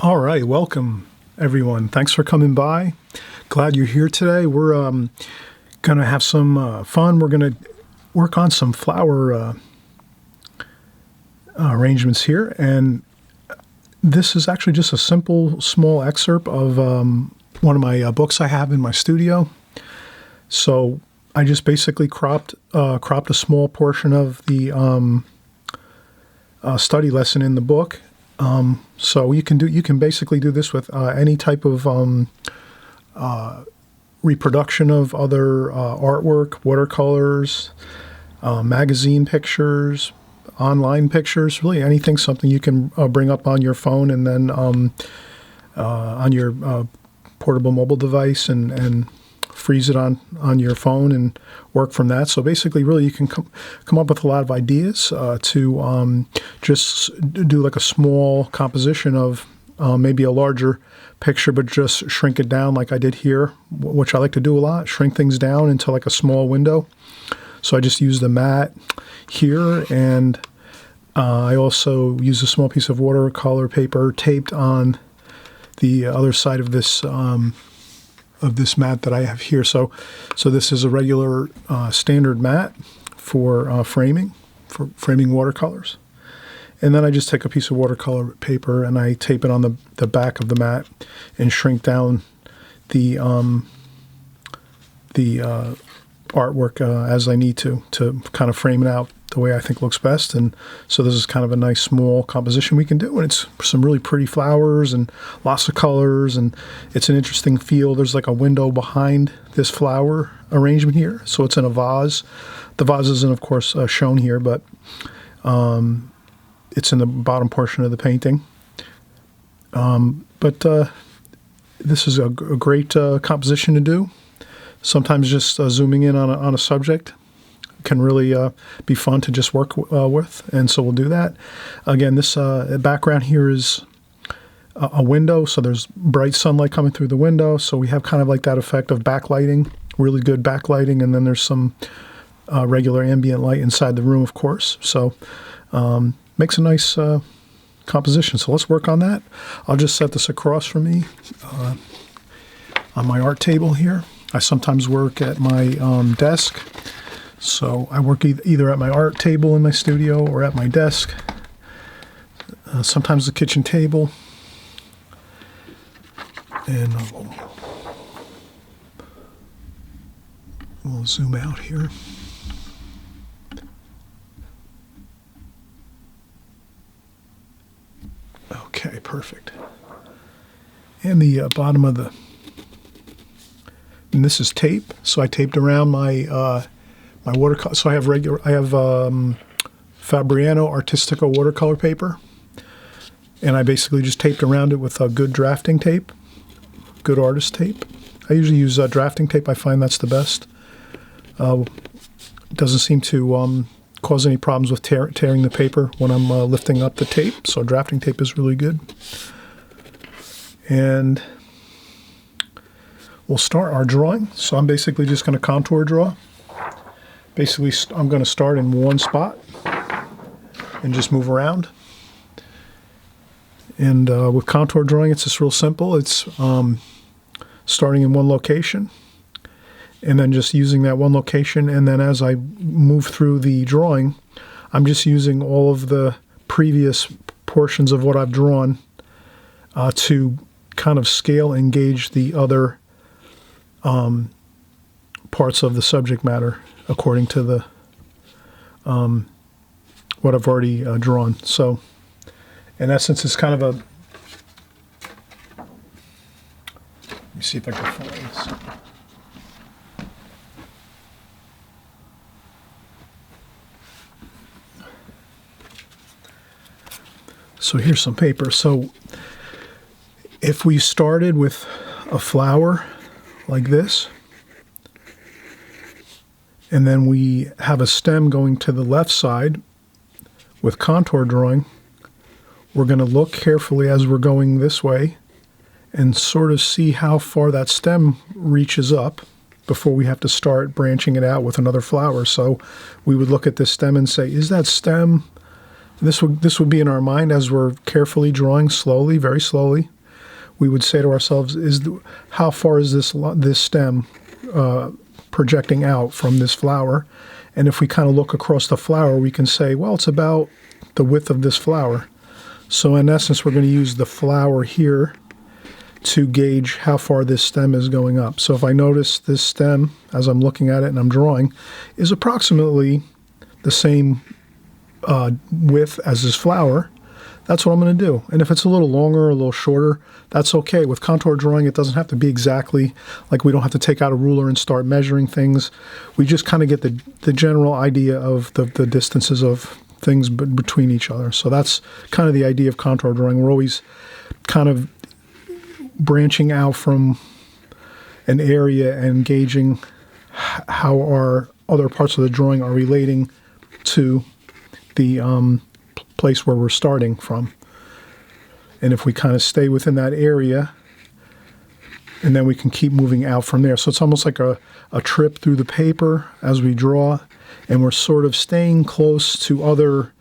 All right, welcome everyone. Thanks for coming by. Glad you're here today. We're going to have some fun. We're going to work on some flower arrangements here, and this is actually just a simple, small excerpt of one of my books I have in my studio. So I just basically cropped a small portion of the study lesson in the book. So you can basically do this with any type of reproduction of other artwork, watercolors, magazine pictures, online pictures, really anything, something you can bring up on your phone and then on your portable mobile device and freeze it on your phone and work from that. So basically, really, you can come up with a lot of ideas to just do like a small composition of maybe a larger picture, but just shrink it down like I did here, which I like to do a lot, shrink things down into like a small window. So I just use the mat here, and I also use a small piece of watercolor paper taped on the other side of this mat that I have here. So this is a regular standard mat for framing watercolors. And then I just take a piece of watercolor paper and I tape it on the back of the mat and shrink down the artwork as I need to kind of frame it out the way I think looks best. And so this is kind of a nice small composition we can do, and it's some really pretty flowers and lots of colors, and it's an interesting feel. There's like a window behind this flower arrangement here, so it's in a vase. The vase isn't, of course, shown here, but it's in the bottom portion of the painting. But this is a great composition to do. Sometimes just zooming in on a subject can really be fun to just work with, and so we'll do that. Again, this background here is a window, so there's bright sunlight coming through the window, so we have kind of like that effect of backlighting, really good backlighting, and then there's some regular ambient light inside the room, of course. So makes a nice composition. So let's work on that. I'll just set this across from me on my art table here. I sometimes work at my desk. So I work either at my art table in my studio or at my desk, sometimes the kitchen table. And we'll zoom out here. Okay, perfect. And the bottom of and this is tape, so I taped around my watercolor. So I have Fabriano Artistico watercolor paper, and I basically just taped around it with a good drafting tape, good artist tape. I usually use drafting tape. I find that's the best. Doesn't seem to cause any problems with tearing the paper when I'm lifting up the tape. So drafting tape is really good. And we'll start our drawing. So I'm basically just going to contour draw. Basically, I'm going to start in one spot and just move around. And with contour drawing, it's just real simple. It's starting in one location and then just using that one location. And then as I move through the drawing, I'm just using all of the previous portions of what I've drawn to kind of scale and gauge the other parts of the subject matter according to the what I've already drawn. So in essence, it's kind of a, let me see if I can find this. So here's some paper. So if we started with a flower like this, and then we have a stem going to the left side with contour drawing, we're going to look carefully as we're going this way and sort of see how far that stem reaches up before we have to start branching it out with another flower. So we would look at this stem and say, is that stem, this would be in our mind as we're carefully drawing slowly, very slowly. we would say to ourselves, how far is this stem projecting out from this flower? And if we kind of look across the flower, we can say, well, it's about the width of this flower. So in essence, we're going to use the flower here to gauge how far this stem is going up. So if I notice this stem, as I'm looking at it and I'm drawing, is approximately the same width as this flower, that's what I'm going to do. And if it's a little longer or a little shorter, that's okay. With contour drawing, it doesn't have to be exactly, like we don't have to take out a ruler and start measuring things. We just kind of get the general idea of the distances of things between each other. So that's kind of the idea of contour drawing. We're always kind of branching out from an area and gauging how our other parts of the drawing are relating to the place where we're starting from. And if we kind of stay within that area, and then we can keep moving out from there. So it's almost like a trip through the paper as we draw, and we're sort of staying close to other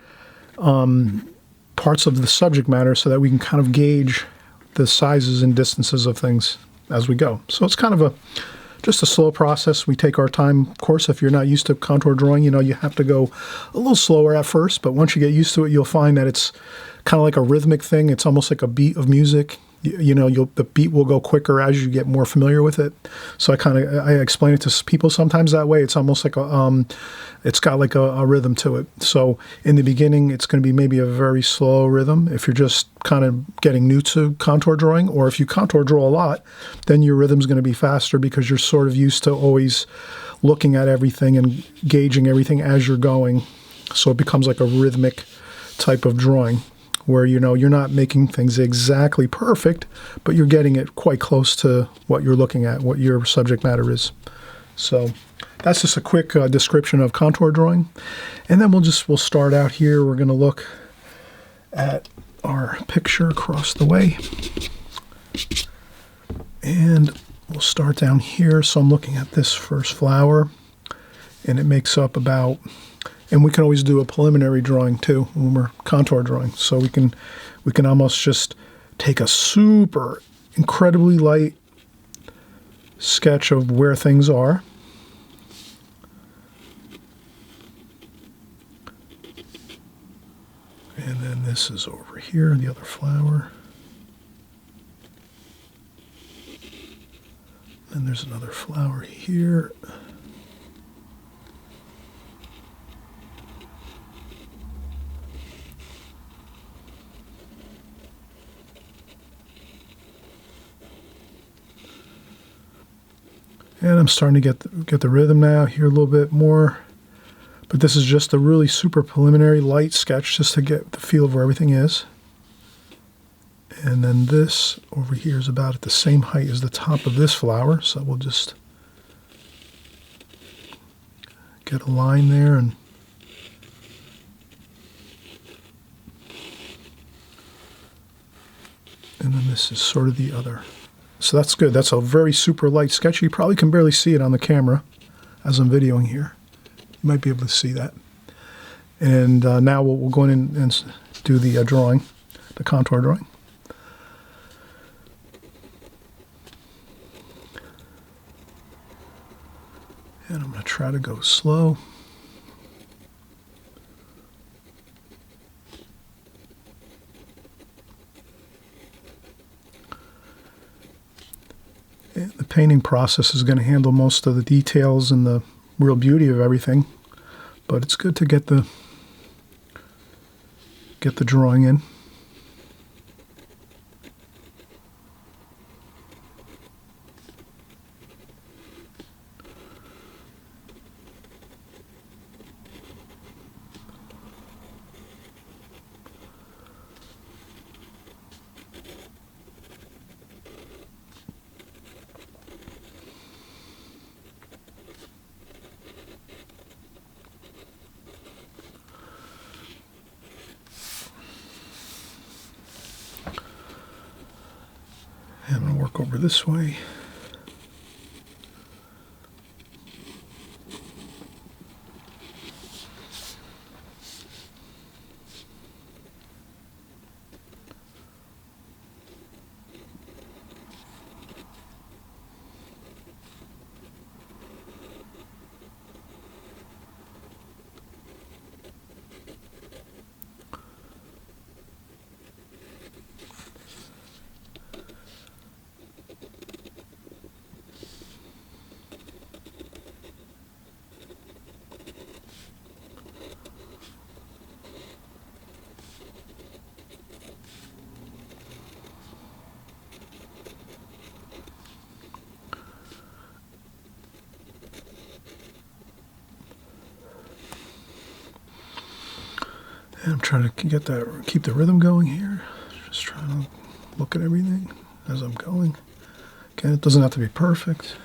parts of the subject matter so that we can kind of gauge the sizes and distances of things as we go. So it's kind of just a slow process. We take our time. Of course, if you're not used to contour drawing, you have to go a little slower at first, but once you get used to it, you'll find that it's kind of like a rhythmic thing. It's almost like a beat of music. The beat will go quicker as you get more familiar with it. So I explain it to people sometimes that way. It's almost like it's got like a rhythm to it. So in the beginning, it's going to be maybe a very slow rhythm if you're just kind of getting new to contour drawing, or if you contour draw a lot, then your rhythm's going to be faster because you're sort of used to always looking at everything and gauging everything as you're going. So it becomes like a rhythmic type of drawing, where you're not making things exactly perfect, but you're getting it quite close to what you're looking at, what your subject matter is. So that's just a quick description of contour drawing. And then we'll start out here. We're going to look at our picture across the way. And we'll start down here. So I'm looking at this first flower, and it makes up about... And we can always do a preliminary drawing too when we're contour drawing. So we can almost just take a super incredibly light sketch of where things are. And then this is over here, the other flower. And there's another flower here. And I'm starting to get the rhythm now here a little bit more. But this is just a really super preliminary light sketch just to get the feel of where everything is. And then this over here is about at the same height as the top of this flower. So we'll just get a line there. And then this is sort of the other. So that's good. That's a very super light sketch. You probably can barely see it on the camera as I'm videoing here. You might be able to see that. And now we'll go in and do the drawing, the contour drawing. And I'm going to try to go slow. The painting process is going to handle most of the details and the real beauty of everything, but it's good to get the drawing in. And I'm going to work over this way. And I'm trying to keep the rhythm going here. Just trying to look at everything as I'm going. Again, it doesn't have to be perfect.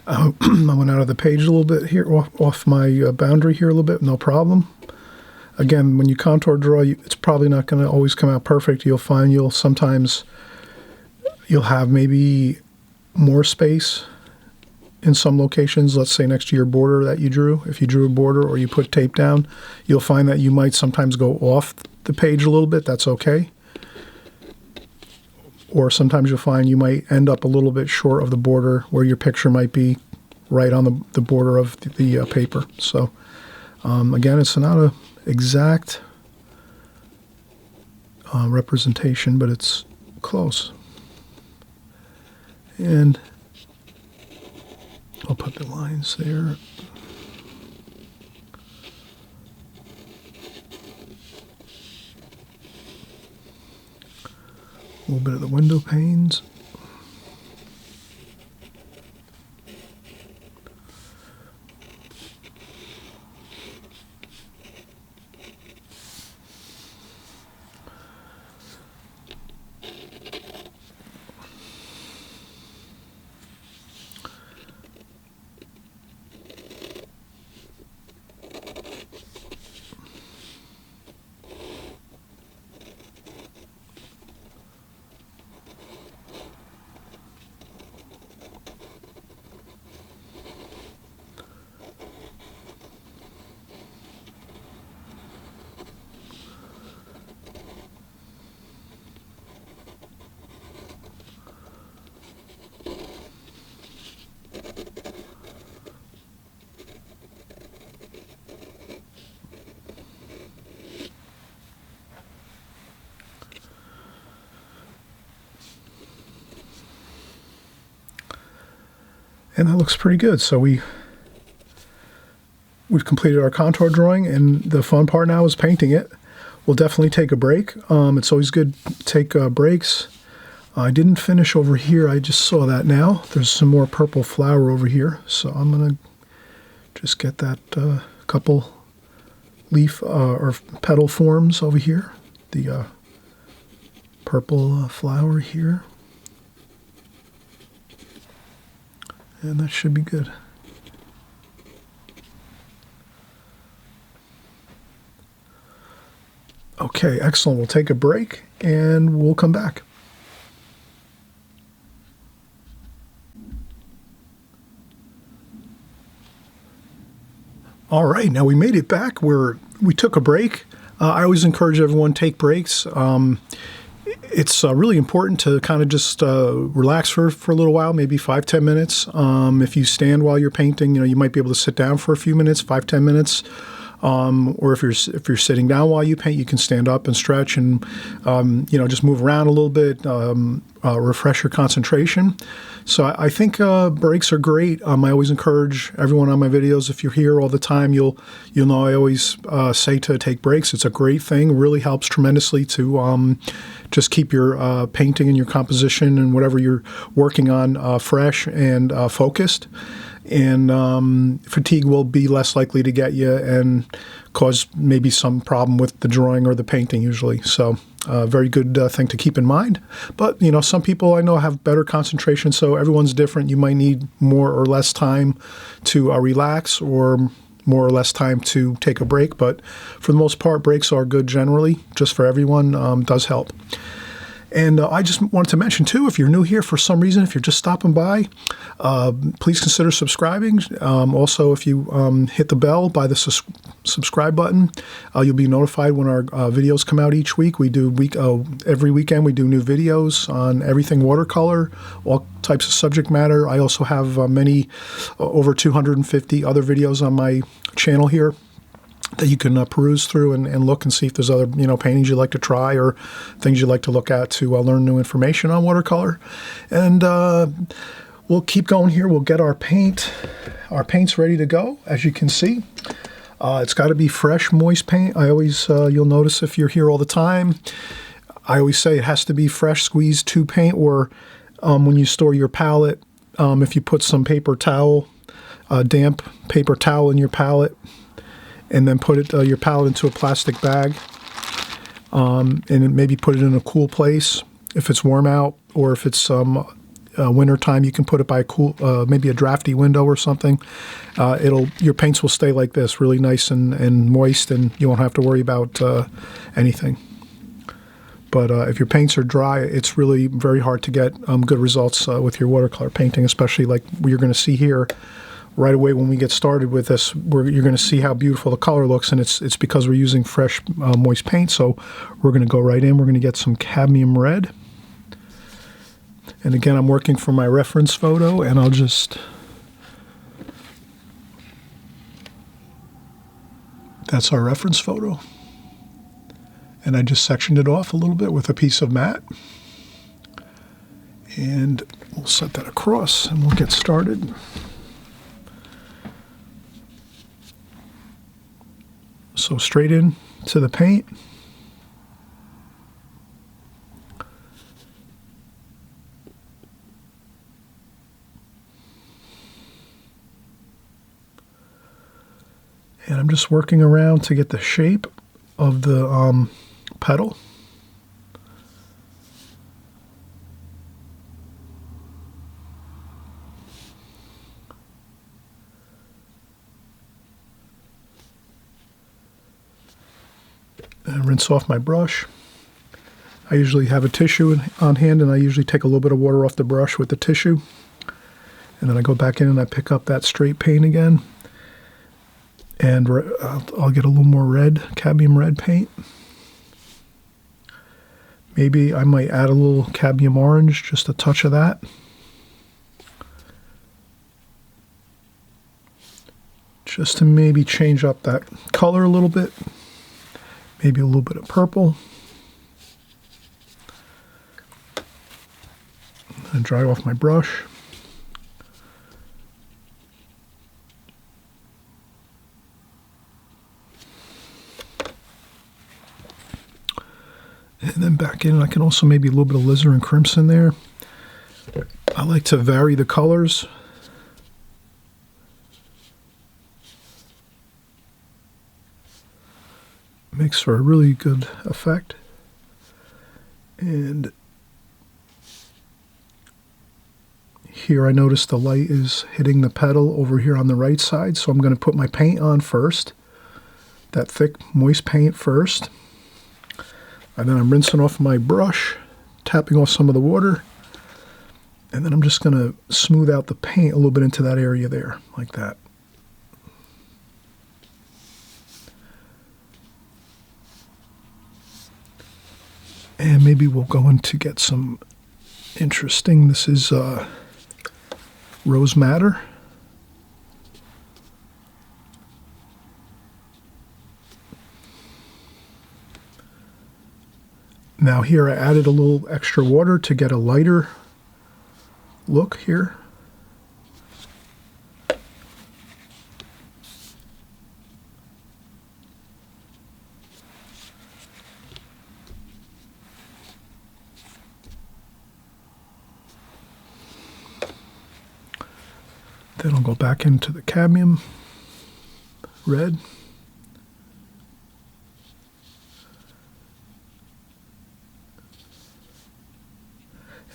I went out of the page a little bit here, off my boundary here a little bit, no problem. Again, when you contour draw, it's probably not going to always come out perfect. You'll find you'll have maybe more space in some locations, let's say next to your border that you drew. If you drew a border or you put tape down, you'll find that you might sometimes go off the page a little bit. That's okay. Or sometimes you'll find you might end up a little bit short of the border where your picture might be right on the border of the paper. So again, it's not an exact representation, but it's close. And I'll put the lines there. A little bit of the window panes. And that looks pretty good. So we've completed our contour drawing, and the fun part now is painting it. We'll definitely take a break. It's always good to take breaks. I didn't finish over here. I just saw that now. There's some more purple flower over here. So I'm going to just get that couple leaf or petal forms over here. The purple flower here. And that should be good. Okay, excellent. We'll take a break and we'll come back. All right, now we made it back where we took a break. I always encourage everyone to take breaks. It's really important to kind of just relax for a little while, maybe 5-10 minutes. If you stand while you're painting, you might be able to sit down for a few minutes, 5-10 minutes. Or if you're sitting down while you paint, you can stand up and stretch and just move around a little bit, refresh your concentration. So I think breaks are great. I always encourage everyone on my videos, if you're here all the time, you'll know I always say to take breaks. It's a great thing. It really helps tremendously to just keep your painting and your composition and whatever you're working on fresh and focused. And fatigue will be less likely to get you and cause maybe some problem with the drawing or the painting usually. So very good thing to keep in mind. But, some people I know have better concentration, so everyone's different. You might need more or less time to relax or more or less time to take a break. But for the most part, breaks are good generally, just for everyone, does help. And I just wanted to mention, too, if you're new here for some reason, if you're just stopping by, please consider subscribing. Also, if you hit the bell by the subscribe button, you'll be notified when our videos come out each week. We do every weekend we do new videos on everything watercolor, all types of subject matter. I also have over 250 other videos on my channel here that you can peruse through and look and see if there's other paintings you'd like to try or things you'd like to look at to learn new information on watercolor. And we'll keep going here. We'll get our paint. Our paint's ready to go, as you can see. It's got to be fresh, moist paint. I always, you'll notice if you're here all the time, I always say it has to be fresh squeezed 2 paint, or when you store your palette, if you put some paper towel, damp paper towel in your palette, and then put your palette into a plastic bag, and maybe put it in a cool place if it's warm out, or if it's winter time, you can put it by a cool, maybe a drafty window or something. Your paints will stay like this, really nice and moist, and you won't have to worry about anything. But if your paints are dry, it's really very hard to get good results with your watercolor painting, especially like you're going to see here. Right away when we get started with this, you're going to see how beautiful the color looks, and it's because we're using fresh, moist paint. So we're going to go right in. We're going to get some cadmium red. And again, I'm working from my reference photo, and I'll just... That's our reference photo. And I just sectioned it off a little bit with a piece of mat. And we'll set that across, and we'll get started. So straight in to the paint. And I'm just working around to get the shape of the petal. And rinse off my brush. I usually have a tissue on hand, and I usually take a little bit of water off the brush with the tissue. And then I go back in and I pick up that straight paint again. And I'll get a little more red, cadmium red paint. Maybe I might add a little cadmium orange, just a touch of that. Just to maybe change up that color a little bit. Maybe a little bit of purple. And dry off my brush. And then back in, I can also maybe a little bit of alizarin crimson there. I like to vary the colors. Makes for a really good effect. And here I notice the light is hitting the petal over here on the right side, so I'm going to put my paint on first, that thick moist paint first, and then I'm rinsing off my brush, tapping off some of the water, and then I'm just going to smooth out the paint a little bit into that area there, like that. And maybe we'll go in to get some interesting, this is rose madder. Now here I added a little extra water to get a lighter look here. Then I'll go back into the cadmium red.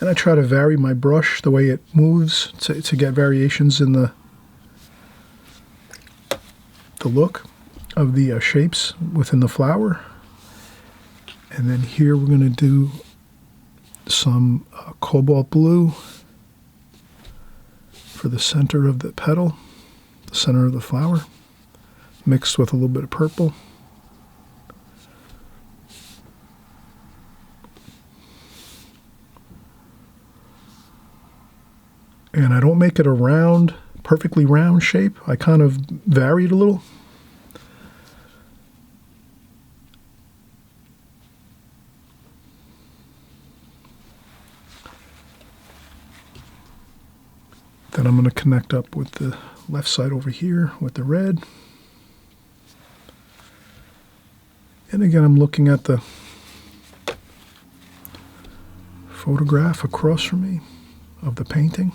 And I try to vary my brush the way it moves to get variations in the look of the shapes within the flower. And then here we're going to do some cobalt blue for the center of the petal, the center of the flower, mixed with a little bit of purple. And I don't make it a round, perfectly round shape. I kind of vary it a little. Then I'm going to connect up with the left side over here with the red. And again, I'm looking at the photograph across from me of the painting.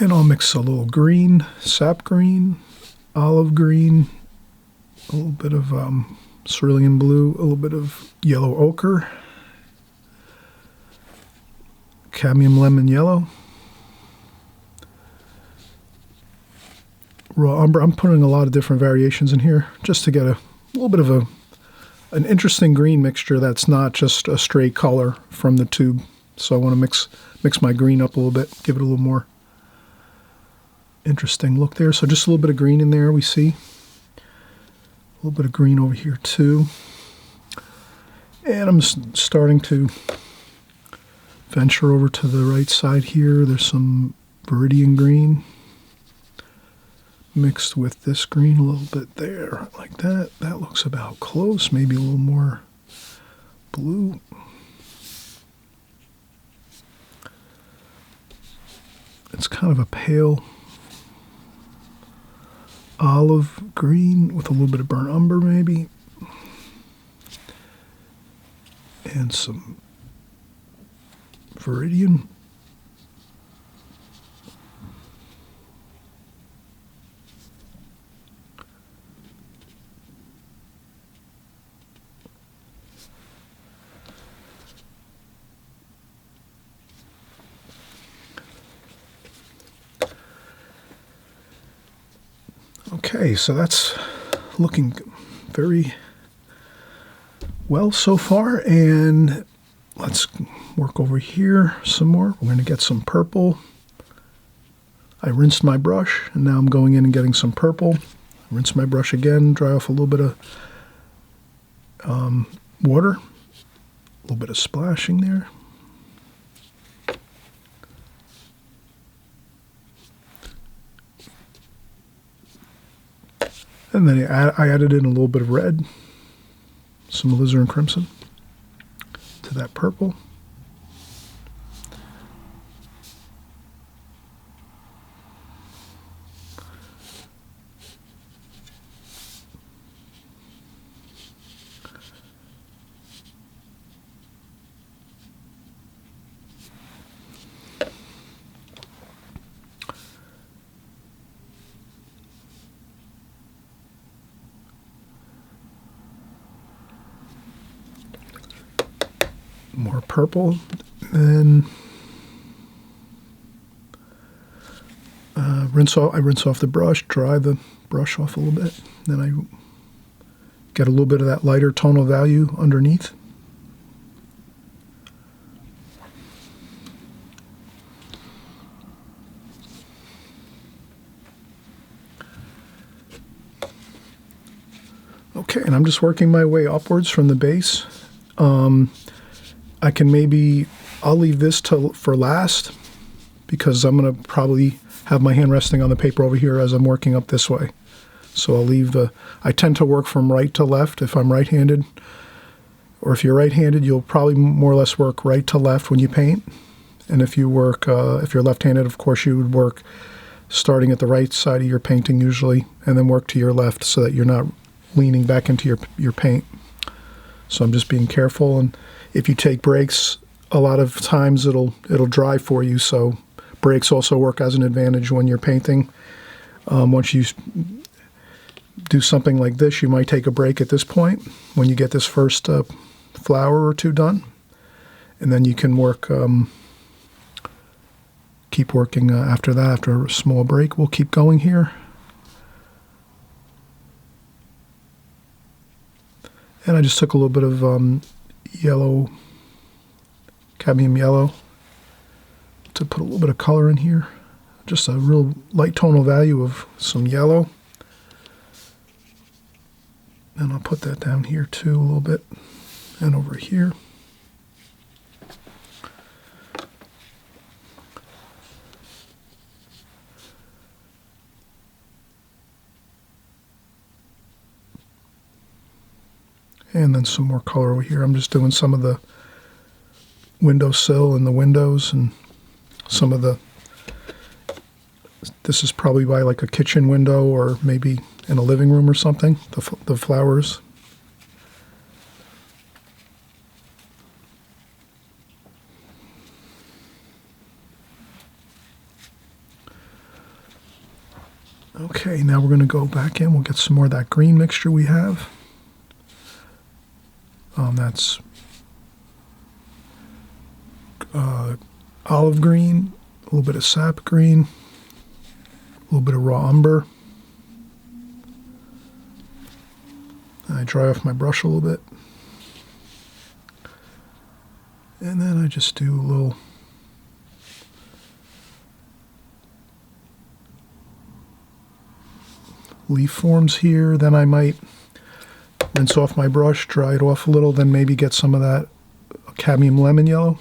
And I'll mix a little green, sap green, olive green, a little bit of cerulean blue, a little bit of yellow ochre, cadmium lemon yellow, raw umber. I'm putting a lot of different variations in here just to get a little bit of an interesting green mixture that's not just a straight color from the tube. So I want to mix my green up a little bit, give it a little more interesting look there. So just a little bit of green in there, we see. A little bit of green over here too. And I'm starting to venture over to the right side here. There's some viridian green mixed with this green a little bit there, like that. That looks about close, maybe a little more blue. It's kind of a pale olive green with a little bit of burnt umber maybe. And some viridian. Okay, so that's looking very well so far, and let's work over here some more. We're going to get some purple. I rinsed my brush, and now I'm going in and getting some purple. Rinse my brush again, dry off a little bit of water, a little bit of splashing there. And then I added in a little bit of red, some alizarin crimson to that purple. More purple, and I rinse off the brush, dry the brush off a little bit, then I get a little bit of that lighter tonal value underneath. Okay, and I'm just working my way upwards from the base. I'll leave this for last, because I'm going to probably have my hand resting on the paper over here as I'm working up this way. So I'll leave I tend to work from right to left if I'm right-handed, or if you're right-handed, you'll probably more or less work right to left when you paint. And if you work, if you're left-handed, of course you would work starting at the right side of your painting usually, and then work to your left so that you're not leaning back into your paint. So I'm just being careful, and if you take breaks, a lot of times it'll dry for you. So breaks also work as an advantage when you're painting. Once you do something like this, you might take a break at this point when you get this first flower or two done, and then you can work, keep working after that. After a small break, we'll keep going here. And I just took a little bit of yellow, cadmium yellow, to put a little bit of color in here. Just a real light tonal value of some yellow. And I'll put that down here too a little bit, and over here. And then some more color over here. I'm just doing some of the windowsill and the windows and some of the, this is probably by like a kitchen window or maybe in a living room or something, the flowers. Okay, now we're going to go back in. We'll get some more of that green mixture we have. That's olive green, a little bit of sap green, a little bit of raw umber. I dry off my brush a little bit. And then I just do a little leaf forms here. Then I might rinse off my brush, dry it off a little, then maybe get some of that cadmium lemon yellow.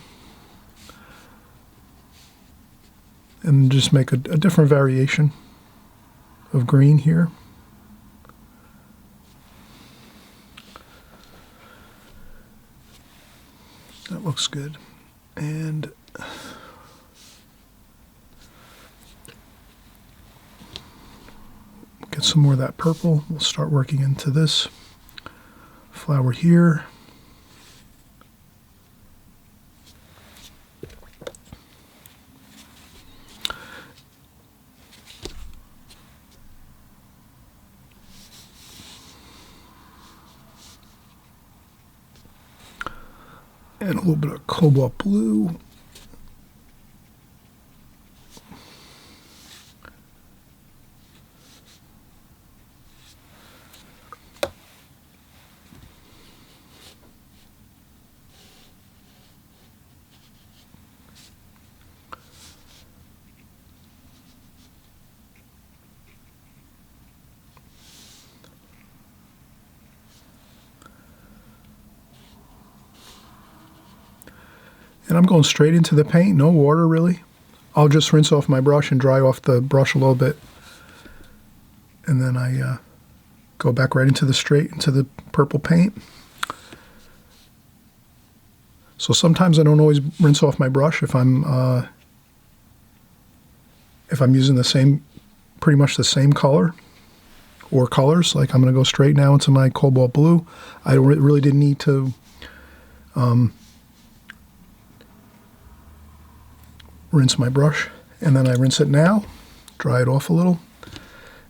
And just make a different variation of green here. That looks good. And get some more of that purple. We'll start working into this flower here. And a little bit of cobalt blue. And I'm going straight into the paint, no water really. I'll just rinse off my brush and dry off the brush a little bit. And then I go back right into the purple paint. So sometimes I don't always rinse off my brush if I'm using the same, pretty much the same color or colors. Like I'm going to go straight now into my cobalt blue. I really didn't need to rinse my brush, and then I rinse it now, dry it off a little,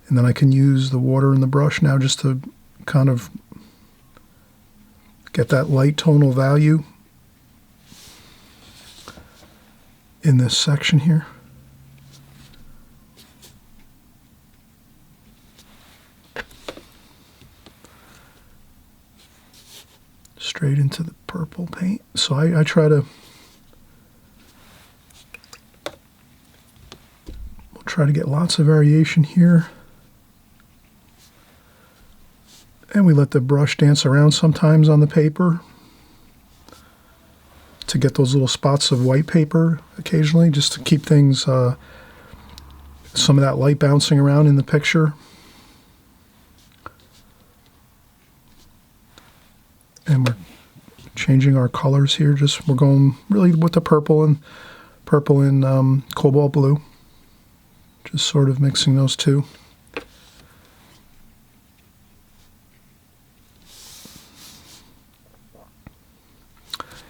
and then I can use the water in the brush now just to kind of get that light tonal value in this section here. Straight into the purple paint. So I try to get lots of variation here. And we let the brush dance around sometimes on the paper to get those little spots of white paper occasionally, just to keep things, some of that light bouncing around in the picture. And we're changing our colors here. We're going really with the purple and cobalt blue. Just sort of mixing those two.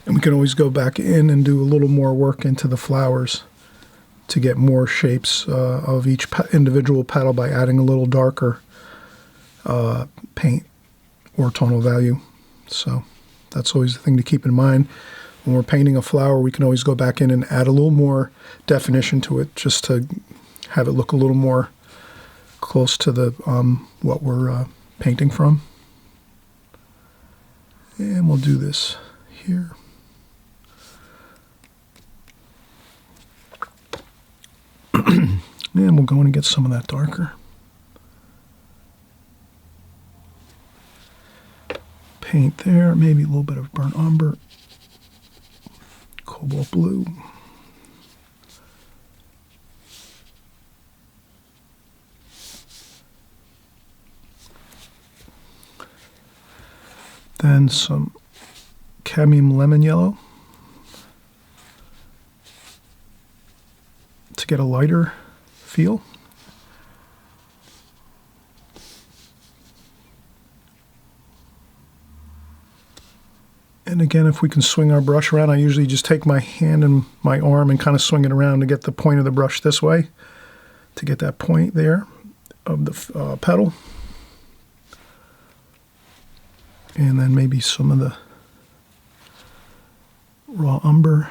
And we can always go back in and do a little more work into the flowers to get more shapes of each individual petal by adding a little darker paint or tonal value. So that's always the thing to keep in mind. When we're painting a flower, we can always go back in and add a little more definition to it, just to have it look a little more close to the what we're painting from. And we'll do this here. And we'll go in and get some of that darker. Paint there, maybe a little bit of burnt umber, cobalt blue. Then some cadmium lemon yellow to get a lighter feel. And again, if we can swing our brush around, I usually just take my hand and my arm and kind of swing it around to get the point of the brush this way, to get that point there of the petal. And then maybe some of the raw umber.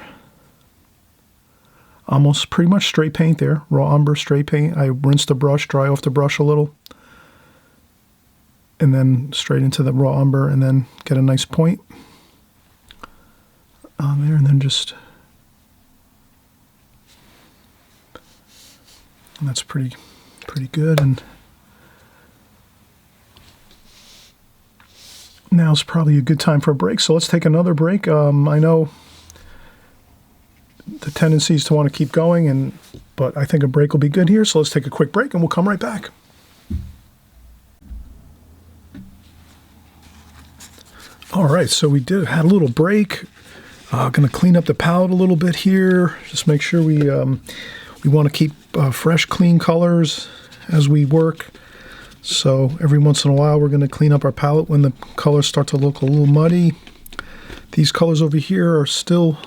Almost pretty much straight paint there. Raw umber, straight paint. I rinse the brush, dry off the brush a little. And then straight into the raw umber and then get a nice point on there. And then just... And that's pretty good. And now's probably a good time for a break. So let's take another break. I know the tendency is to want to keep going, but I think a break will be good here. So let's take a quick break and we'll come right back. All right, so we had a little break. Going to clean up the palette a little bit here. Just make sure we want to keep fresh, clean colors as we work. So every once in a while, we're going to clean up our palette when the colors start to look a little muddy. These colors over here are still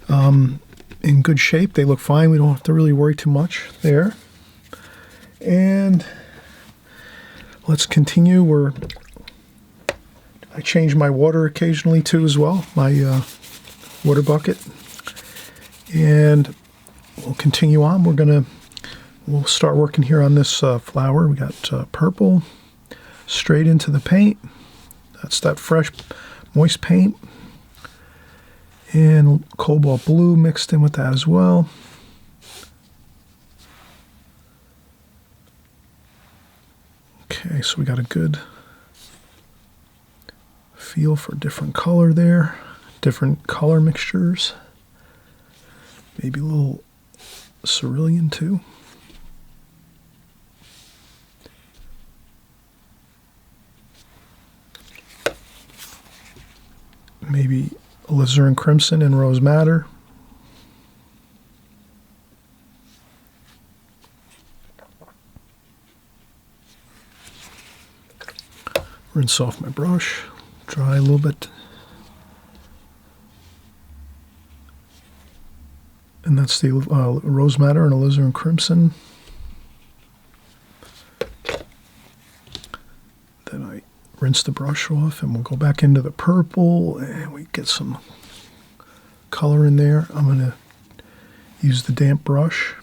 in good shape. They look fine. We don't have to really worry too much there. And let's continue. I change my water occasionally too as well, my water bucket. And we'll continue on. We'll start working here on this flower. We got purple straight into the paint. That's that fresh, moist paint. And cobalt blue mixed in with that as well. Okay, so we got a good feel for different color there, different color mixtures. Maybe a little cerulean too. Maybe alizarin crimson and rose madder. Rinse off my brush, dry a little bit. And that's the rose madder and alizarin crimson. Then I rinse the brush off and we'll go back into the purple and we get some color in there. I'm going to use the damp brush.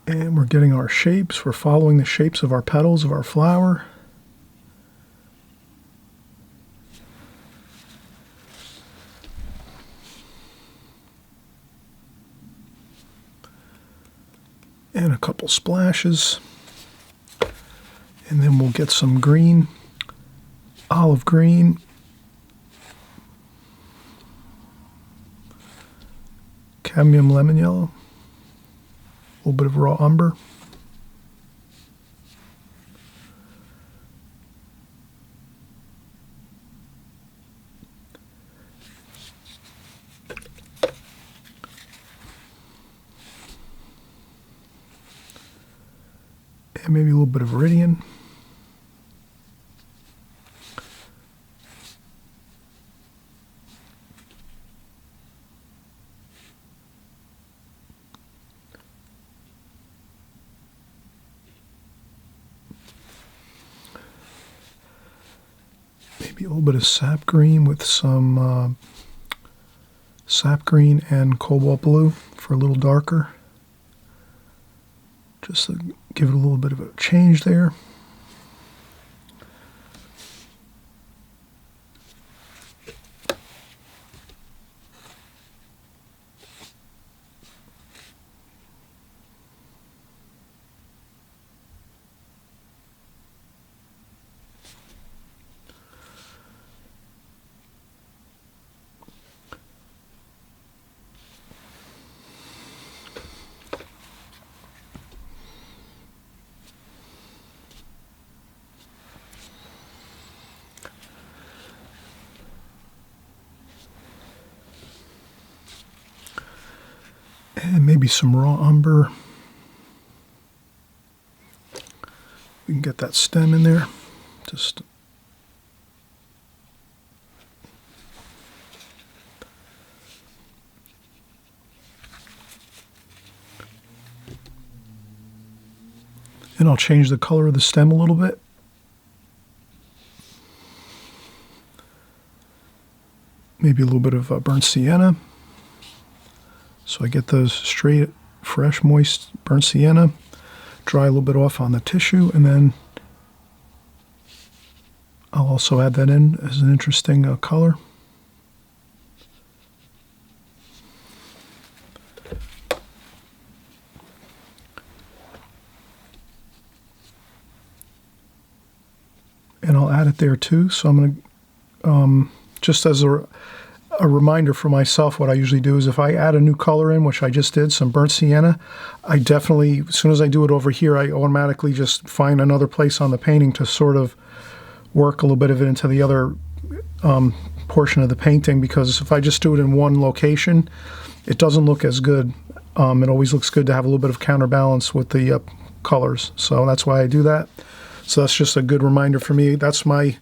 And we're getting our shapes. We're following the shapes of our petals of our flower. And a couple splashes. And then we'll get some green, olive green. Cadmium lemon yellow. A little bit of raw umber. and maybe a little bit of Viridian. Maybe a little bit of sap green with some sap green and cobalt blue for a little darker. Just to give it a little bit of a change there. And maybe some raw umber. We can get that stem in there. Just and I'll change the color of the stem a little bit. Maybe a little bit of burnt sienna. So I get those straight, fresh, moist burnt sienna, dry a little bit off on the tissue, and then I'll also add that in as an interesting color. And I'll add it there too, so I'm going to, just as a reminder for myself, what I usually do is if I add a new color in, which I just did, some burnt sienna, I definitely, as soon as I do it over here, I automatically just find another place on the painting to sort of work a little bit of it into the other portion of the painting, because if I just do it in one location, it doesn't look as good. It always looks good to have a little bit of counterbalance with the colors, so that's why I do that. So that's just a good reminder for me. That's my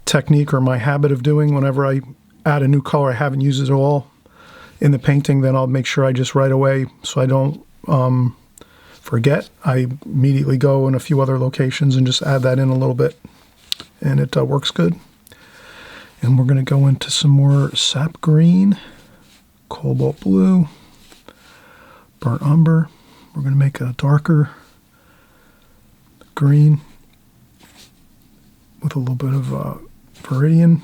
technique or my habit of doing whenever I add a new color I haven't used it at all in the painting, then I'll make sure I just right away, so I don't forget, I immediately go in a few other locations and just add that in a little bit, and it works good. And we're going to go into some more sap green, cobalt blue, burnt umber. We're going to make a darker green with a little bit of Viridian.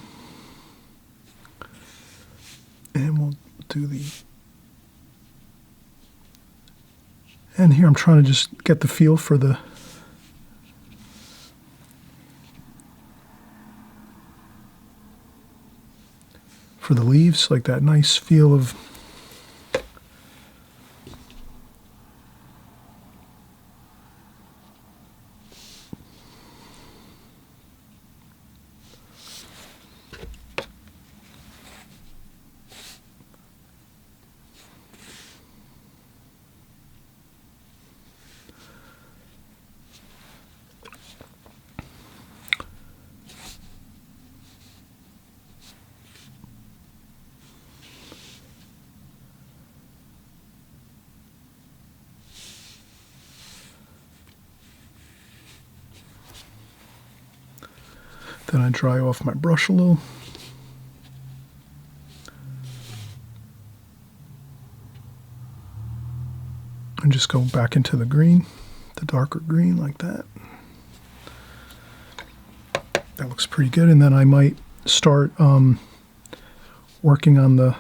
And we'll do and here I'm trying to just get the feel for the leaves, like that nice feel of then I dry off my brush a little. And just go back into the green, the darker green like that. That looks pretty good. And then I might start working on the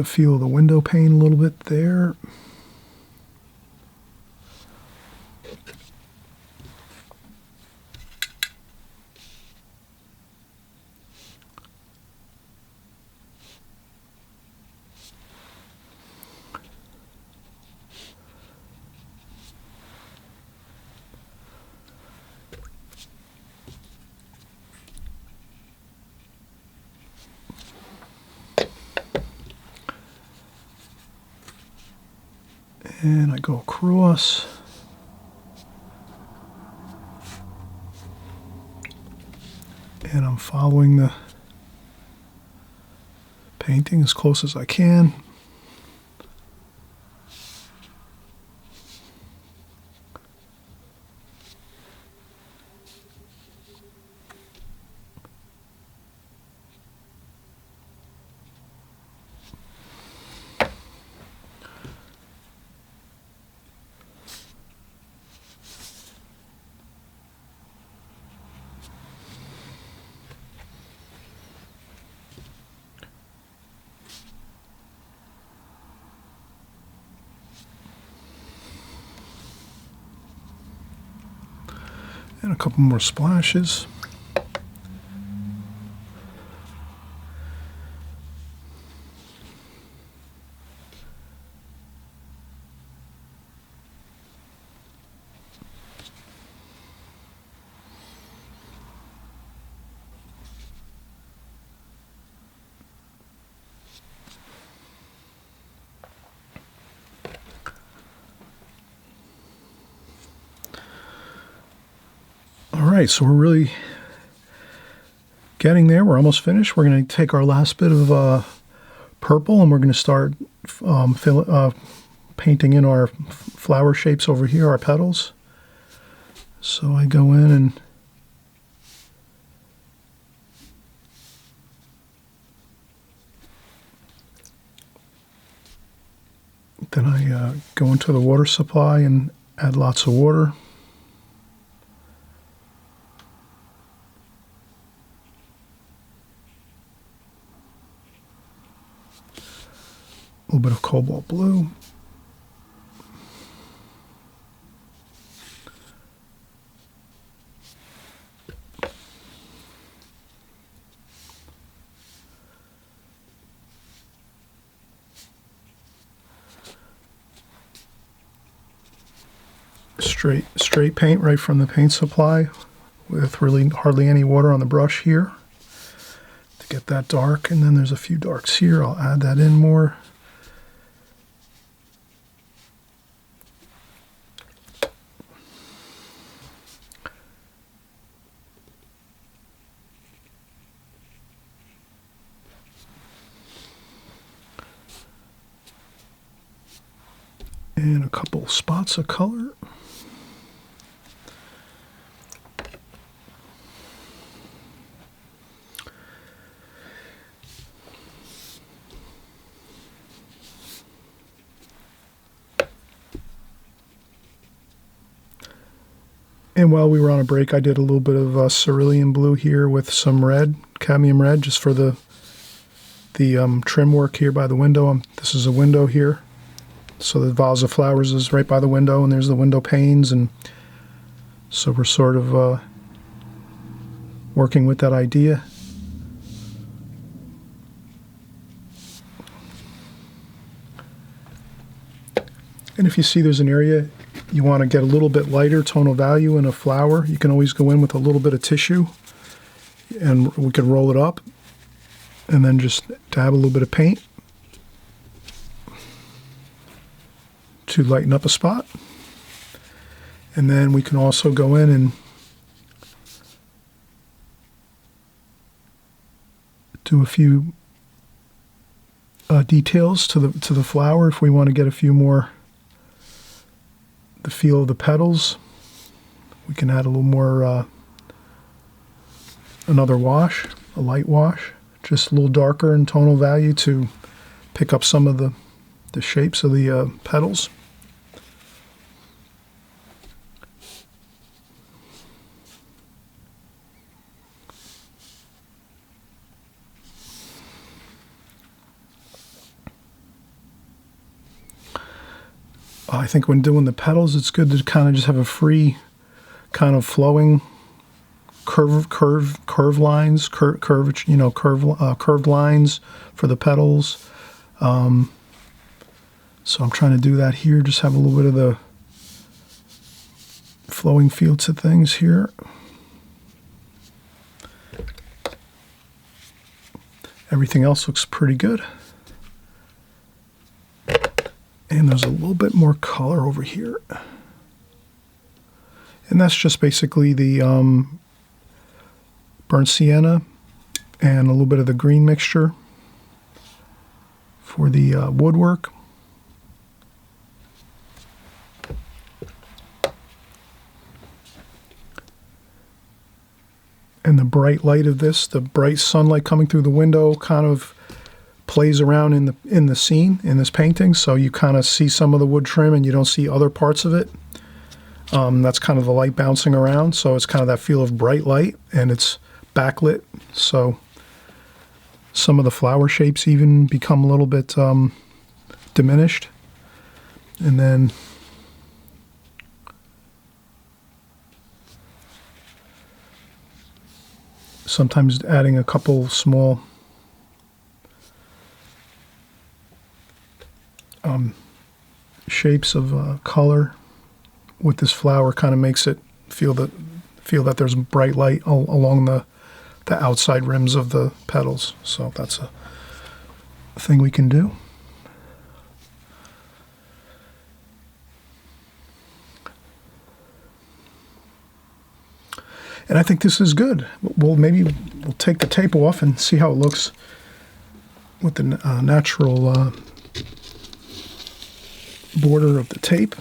feel of the window pane a little bit there. And I go across. And I'm following the painting as close as I can. And a couple more splashes. All right, so we're really getting there. We're almost finished. We're going to take our last bit of purple, and we're going to start painting in our flower shapes over here, our petals. So I go in and then I go into the water supply and add lots of water. A little bit of cobalt blue. Straight paint right from the paint supply with really hardly any water on the brush here to get that dark. And then there's a few darks here. I'll add that in more. And a couple spots of color. And while we were on a break, I did a little bit of cerulean blue here with some red, cadmium red, just for the trim work here by the window. This is a window here. So the vase of flowers is right by the window, and there's the window panes, and so we're sort of working with that idea. And if you see there's an area you want to get a little bit lighter tonal value in a flower, you can always go in with a little bit of tissue, and we can roll it up, and then just dab a little bit of paint to lighten up a spot. And then we can also go in and do a few details to the flower if we want to get a few more the feel of the petals. We can add a little more another wash, a light wash, just a little darker in tonal value to pick up some of the shapes of the petals. I think when doing the petals, it's good to kind of just have a free, kind of flowing curved lines, curved lines for the petals. So I'm trying to do that here. Just have a little bit of the flowing feel to things here. Everything else looks pretty good. And there's a little bit more color over here. And that's just basically the burnt sienna and a little bit of the green mixture for the woodwork. And the bright light of this, the bright sunlight coming through the window, kind of plays around in the scene, in this painting, so you kind of see some of the wood trim and you don't see other parts of it. That's kind of the light bouncing around, so it's kind of that feel of bright light, and it's backlit, so some of the flower shapes even become a little bit diminished. And then sometimes adding a couple small shapes of color with this flower kind of makes it feel that there's bright light along the outside rims of the petals. So that's a thing we can do. And I think this is good. Maybe we'll take the tape off and see how it looks with the natural border of the tape.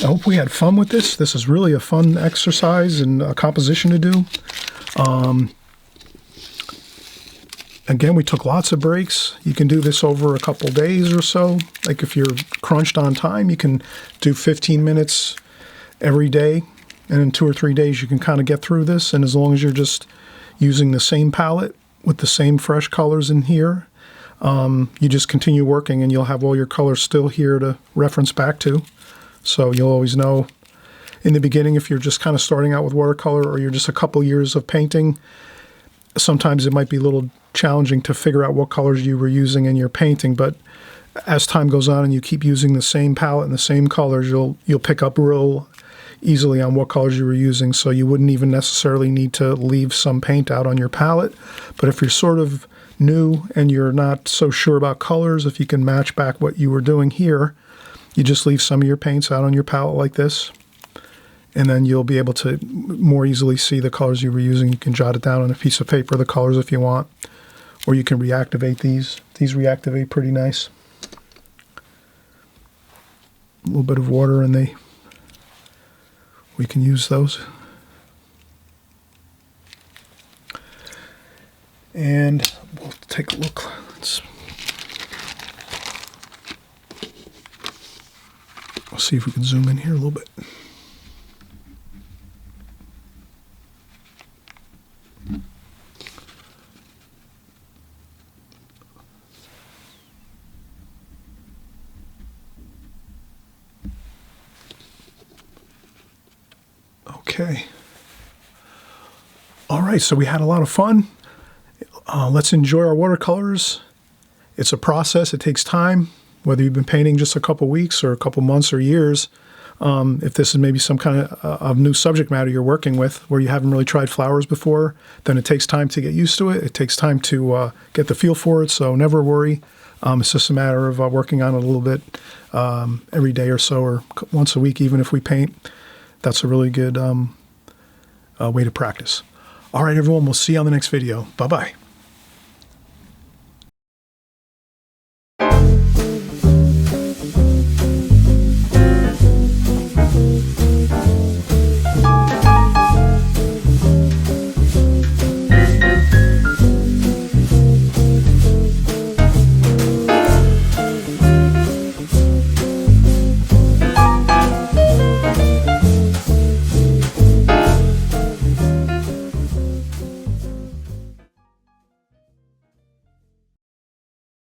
I hope we had fun with this. This is really a fun exercise and a composition to do. Again, we took lots of breaks. You can do this over a couple days or so. Like if you're crunched on time, you can do 15 minutes every day. And in 2 or 3 days, you can kind of get through this. And as long as you're just using the same palette with the same fresh colors in here, you just continue working and you'll have all your colors still here to reference back to. So you'll always know in the beginning if you're just kind of starting out with watercolor or you're just a couple years of painting, sometimes it might be a little challenging to figure out what colors you were using in your painting. But as time goes on and you keep using the same palette and the same colors, you'll pick up real easily on what colors you were using, so you wouldn't even necessarily need to leave some paint out on your palette. But if you're sort of new and you're not so sure about colors, if you can match back what you were doing here, you just leave some of your paints out on your palette like this, and then you'll be able to more easily see the colors you were using. You can jot it down on a piece of paper, the colors if you want, or you can reactivate these. These reactivate pretty nice. A little bit of water and we can use those. And we'll take a look. Let's see if we can zoom in here a little bit. Okay. All right, so we had a lot of fun. Let's enjoy our watercolors. It's a process. It takes time, whether you've been painting just a couple weeks or a couple months or years. If this is maybe some kind of new subject matter you're working with where you haven't really tried flowers before, then it takes time to get used to it. It takes time to get the feel for it, so never worry. It's just a matter of working on it a little bit every day or so, or once a week, even if we paint. That's a really good way to practice. All right, everyone, we'll see you on the next video. Bye-bye.